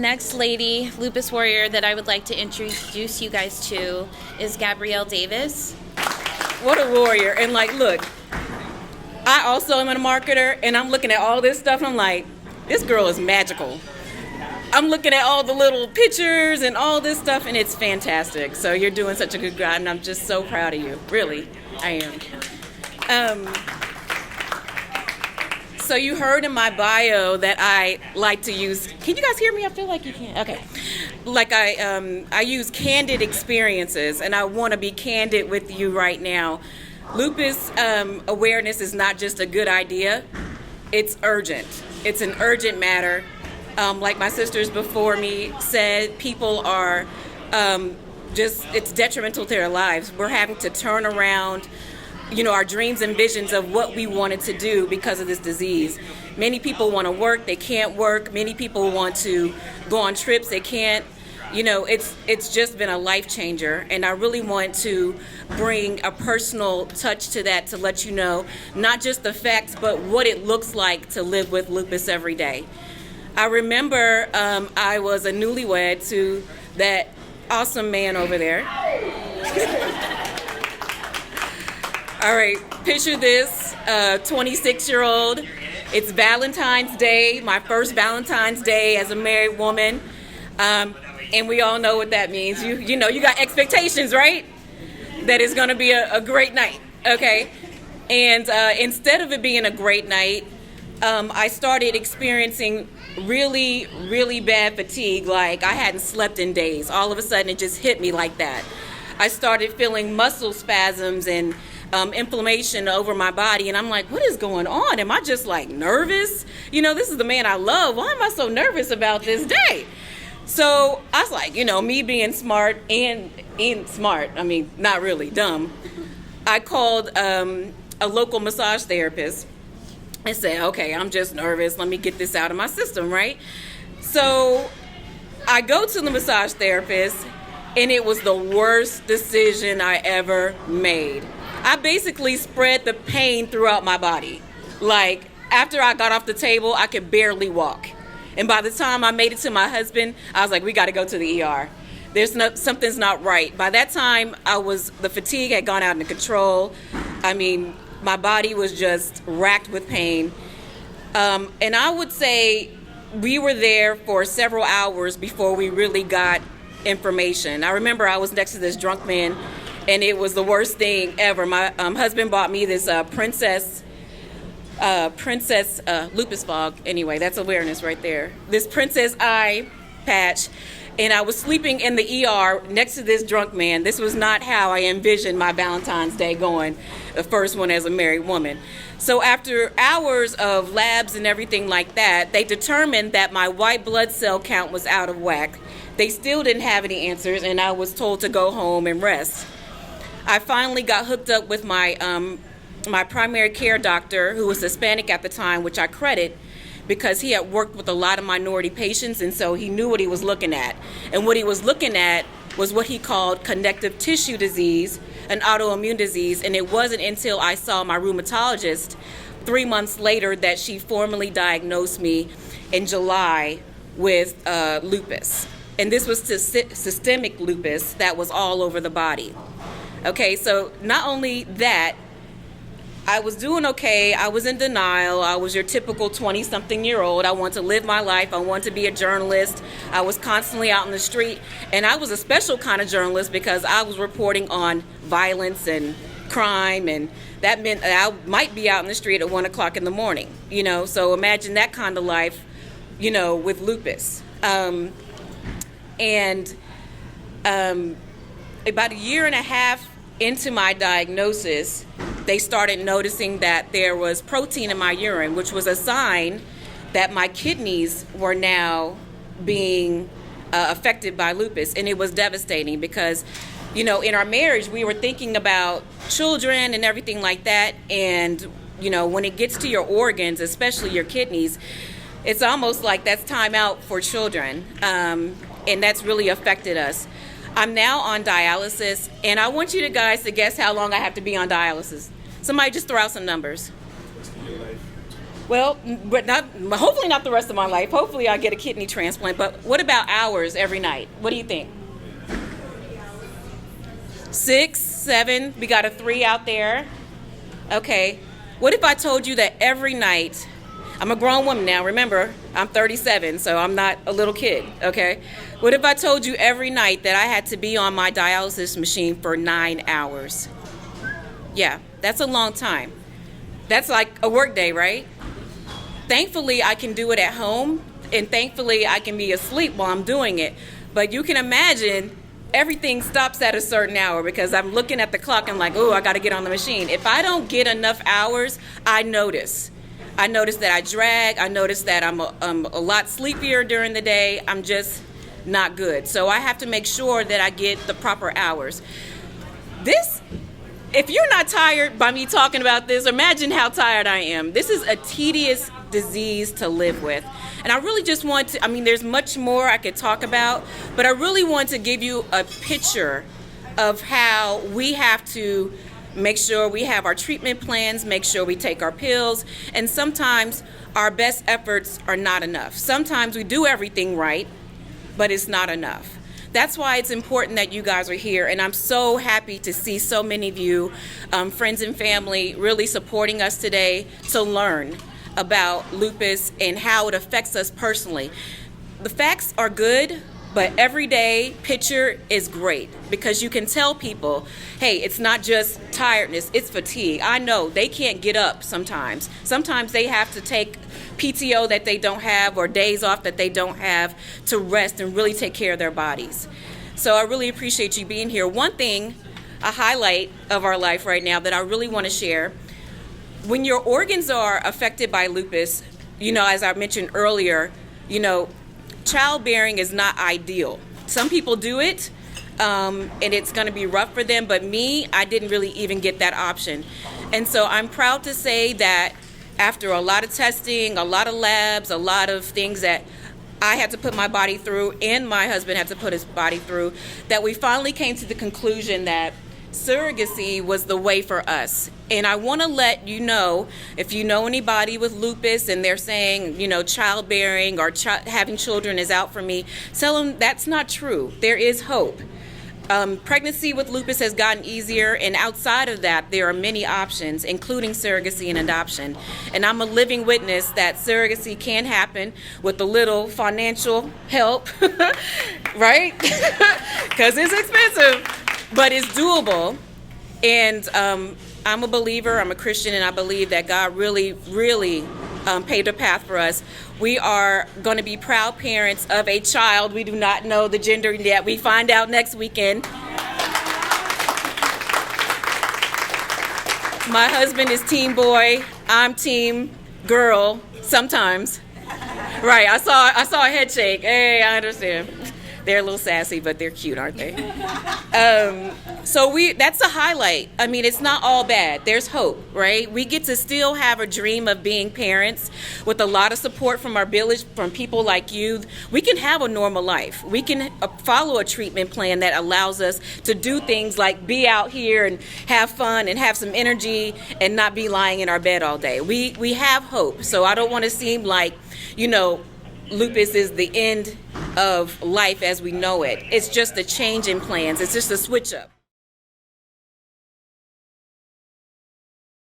next lady, Lupus Warrior, that I would like to introduce you guys to is Gabrielle Davis. What a warrior. And like, look, I also am a marketer, and I'm looking at all this stuff, and I'm like, this girl is magical. I'm looking at all the little pictures and all this stuff, and it's fantastic. So you're doing such a good job, and I'm just so proud of you. Really, I am. So you heard in my bio that I like to use, can you guys hear me? I feel like you can. Okay. Like I use candid experiences, and I want to be candid with you right now. Lupus awareness is not just a good idea, it's urgent. It's an urgent matter. Like my sisters before me said, people are it's detrimental to their lives. We're having to turn around, our dreams and visions of what we wanted to do because of this disease. Many people want to work, they can't work. Many people want to go on trips, they can't. It's just been a life changer, and I really want to bring a personal touch to that to let you know not just the facts, but what it looks like to live with lupus every day. I remember I was a newlywed to that awesome man over there. All right, picture this, 26-year-old. It's Valentine's Day, my first Valentine's Day as a married woman. And we all know what that means. You got expectations, right? That it's going to be a great night, okay? And instead of it being a great night, I started experiencing really, really bad fatigue, like I hadn't slept in days. All of a sudden, it just hit me like that. I started feeling muscle spasms and inflammation over my body, and I'm like, what is going on? Am I just like nervous? This is the man I love. Why am I so nervous about this day? So I was like, me being smart and smart, I mean, not really, dumb. I called a local massage therapist and said, okay, I'm just nervous. Let me get this out of my system, right? So I go to the massage therapist, and it was the worst decision I ever made. I basically spread the pain throughout my body. Like, after I got off the table, I could barely walk. And by the time I made it to my husband, I was like, we got to go to the ER. Something's not right. By that time, the fatigue had gone out of control. I mean, my body was just racked with pain. And I would say we were there for several hours before we really got information. I remember I was next to this drunk man, and it was the worst thing ever. My husband bought me this Princess Lupus Fog. Anyway, that's awareness right there. This Princess Eye patch, and I was sleeping in the ER next to this drunk man. This was not how I envisioned my Valentine's Day going, the first one as a married woman. So after hours of labs and everything like that, they determined that my white blood cell count was out of whack. They still didn't have any answers, and I was told to go home and rest. I finally got hooked up with my primary care doctor, who was Hispanic at the time, which I credit because he had worked with a lot of minority patients, and so he knew what he was looking at. And what he was looking at was what he called connective tissue disease, an autoimmune disease, and it wasn't until I saw my rheumatologist 3 months later that she formally diagnosed me in July with lupus. And this was systemic lupus that was all over the body. Okay, so not only that, I was doing okay. I was in denial. I was your typical 20-something-year-old. I wanted to live my life. I wanted to be a journalist. I was constantly out in the street. And I was a special kind of journalist because I was reporting on violence and crime. And that meant that I might be out in the street at 1 o'clock in the morning. So imagine that kind of life, with lupus. And about a year and a half into my diagnosis, they started noticing that there was protein in my urine, which was a sign that my kidneys were now being affected by lupus. And it was devastating because, in our marriage, we were thinking about children and everything like that. And, when it gets to your organs, especially your kidneys, it's almost like that's time out for children. And that's really affected us. I'm now on dialysis, and I want you guys to guess how long I have to be on dialysis. Somebody just throw out some numbers. Well, but not hopefully not the rest of my life. Hopefully I get a kidney transplant. But what about hours every night? What do you think? 6, 7. We got a 3 out there. Okay. What if I told you that every night, I'm a grown woman now, remember, I'm 37, so I'm not a little kid, okay? What if I told you every night that I had to be on my dialysis machine for 9 hours? Yeah, that's a long time. That's like a work day, right? Thankfully, I can do it at home, and thankfully, I can be asleep while I'm doing it. But you can imagine everything stops at a certain hour because I'm looking at the clock and like, oh, I got to get on the machine. If I don't get enough hours, I notice. I notice that I drag. I notice that I'm a lot sleepier during the day. I'm just not good. So I have to make sure that I get the proper hours. If you're not tired by me talking about this, imagine how tired I am. This is a tedious disease to live with. And I really just want to, there's much more I could talk about, but I really want to give you a picture of how we have to make sure we have our treatment plans, make sure we take our pills, and sometimes our best efforts are not enough. Sometimes we do everything right, but it's not enough. That's why it's important that you guys are here, and I'm so happy to see so many of you, friends and family, really supporting us today to learn about lupus and how it affects us personally. The facts are good, but everyday picture is great because you can tell people, hey, it's not just tiredness, it's fatigue. I know they can't get up sometimes. Sometimes they have to take PTO that they don't have or days off that they don't have to rest and really take care of their bodies. So I really appreciate you being here. One thing, a highlight of our life right now that I really want to share, when your organs are affected by lupus, as I mentioned earlier, childbearing is not ideal. Some people do it, and it's going to be rough for them, but me, I didn't really even get that option. And so I'm proud to say that after a lot of testing, a lot of labs, a lot of things that I had to put my body through and my husband had to put his body through, that we finally came to the conclusion that surrogacy was the way for us. And I want to let you know, if you know anybody with lupus and they're saying, childbearing or having children is out for me, tell them that's not true. There is hope. Pregnancy with lupus has gotten easier, and outside of that, there are many options, including surrogacy and adoption. And I'm a living witness that surrogacy can happen with a little financial help, right? Because it's expensive, but it's doable. And I'm a believer, I'm a Christian, and I believe that God really, really paved a path for us. We are going to be proud parents of a child. We do not know the gender yet. We find out next weekend. My husband is team boy. I'm team girl sometimes. Right, I saw a head shake. Hey, I understand. They're a little sassy, but they're cute, aren't they? So that's a highlight. It's not all bad. There's hope, right? We get to still have a dream of being parents with a lot of support from our village, from people like you. We can have a normal life. We can follow a treatment plan that allows us to do things like be out here and have fun and have some energy and not be lying in our bed all day. We have hope. So I don't want to seem like, lupus is the end of life as we know it. It's just a change in plans. It's just a switch up.